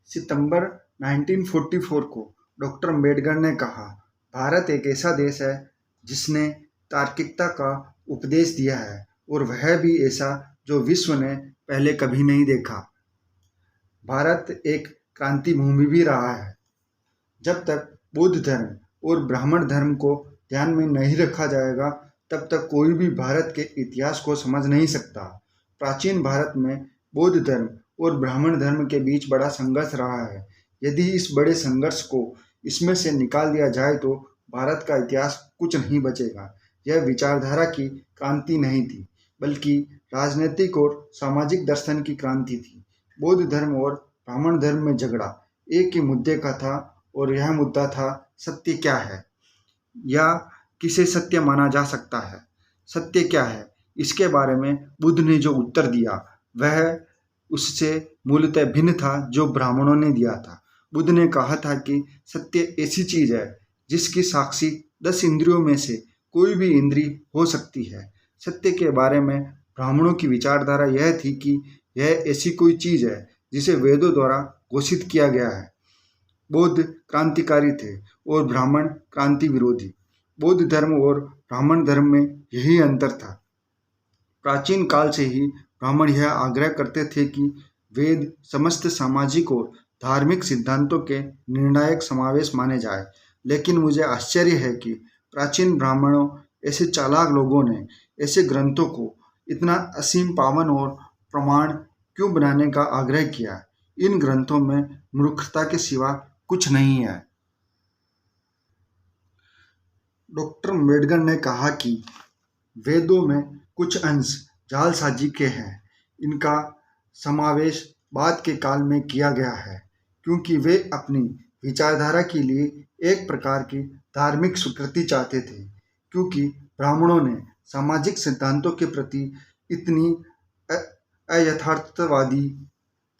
सितंबर 1944 को डॉक्टर अम्बेडकर ने कहा, भारत एक ऐसा देश है जिसने तार्किकता का उपदेश दिया है और वह भी ऐसा जो विश्व ने पहले कभी नहीं देखा। भारत एक क्रांति भूमि भी रहा है। जब तक बौद्ध धर्म और ब्राह्मण धर्म को ध्यान में नहीं रखा जाएगा, तब तक कोई भी भारत के इतिहास को समझ नहीं सकता। प्राचीन भारत में बौद्ध धर्म और ब्राह्मण धर्म के बीच बड़ा संघर्ष रहा है। यदि इस बड़े संघर्ष को इसमें से निकाल दिया जाए तो भारत का इतिहास कुछ नहीं बचेगा। यह विचारधारा की क्रांति नहीं थी, बल्कि राजनीतिक और सामाजिक दर्शन की क्रांति थी। बौद्ध धर्म और ब्राह्मण धर्म में झगड़ा एक ही मुद्दे का था और यह मुद्दा था, सत्य क्या है या किसे सत्य माना जा सकता है। सत्य क्या है, इसके बारे में बुद्ध ने जो उत्तर दिया वह उससे मूलतः भिन्न था जो ब्राह्मणों ने दिया था। बुद्ध ने कहा था कि सत्य ऐसी चीज है जिसकी साक्षी 10 इंद्रियों में से कोई भी इंद्री हो सकती है। सत्य के बारे में ब्राह्मणों की विचारधारा यह थी कि यह ऐसी कोई चीज है जिसे वेदों द्वारा घोषित किया गया है। बौद्ध क्रांतिकारी थे और ब्राह्मण क्रांति विरोधी। बौद्ध धर्म और ब्राह्मण धर्म में यही अंतर था। प्राचीन काल से ही ब्राह्मण यह आग्रह करते थे कि वेद समस्त सामाजिक और धार्मिक सिद्धांतों के निर्णायक समावेश माने जाए। लेकिन मुझे आश्चर्य है कि प्राचीन ब्राह्मणों, ऐसे चालाक लोगों ने ऐसे ग्रंथों को इतना असीम, पावन और प्रमाण क्यों बनाने का आग्रह किया। इन ग्रंथों में मूर्खता के सिवा कुछ नहीं है। डॉक्टर अम्बेडकर ने कहा कि वेदों में कुछ अंश जालसाजी के हैं। इनका समावेश बाद के काल में किया गया है क्योंकि वे अपनी विचारधारा के लिए एक प्रकार की धार्मिक स्वीकृति चाहते थे। क्योंकि ब्राह्मणों ने सामाजिक सिद्धांतों के प्रति इतनी अयथार्थवादी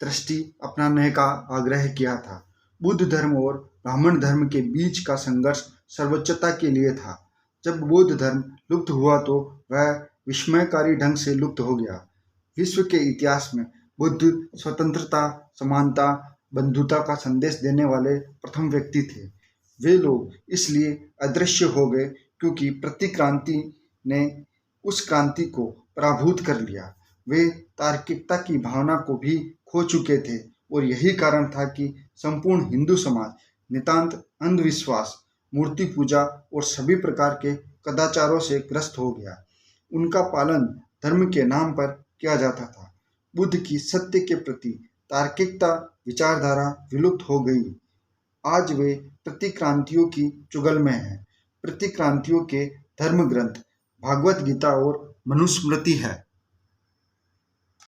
दृष्टि अपनाने का आग्रह किया था। बुद्ध धर्म और ब्राह्मण धर्म के बीच का संघर्ष सर्वोच्चता के लिए था। जब बौद्ध धर्म लुप्त हुआ तो वह विस्मयकारी ढंग से लुप्त हो गया। विश्व के इतिहास में बुद्ध स्वतंत्रता, समानता, बंधुता का संदेश देने वाले प्रथम व्यक्ति थे। वे लोग इसलिए अदृश्य हो गए क्योंकि प्रतिक्रांति ने उस क्रांति को पराभूत कर लिया। वे तार्किकता की भावना को भी खो चुके थे और यही कारण था कि संपूर्ण हिंदू समाज नितांत अंधविश्वास, मूर्ति पूजा और सभी प्रकार के कदाचारों से ग्रस्त हो गया। उनका पालन धर्म के नाम पर किया जाता था। बुद्ध की सत्य के प्रति तार्किकता विचारधारा विलुप्त हो गई। आज वे प्रतिक्रांतियों की चुगल में हैं। प्रतिक्रांतियों के धर्म ग्रंथ भागवत गीता और मनुस्मृति है।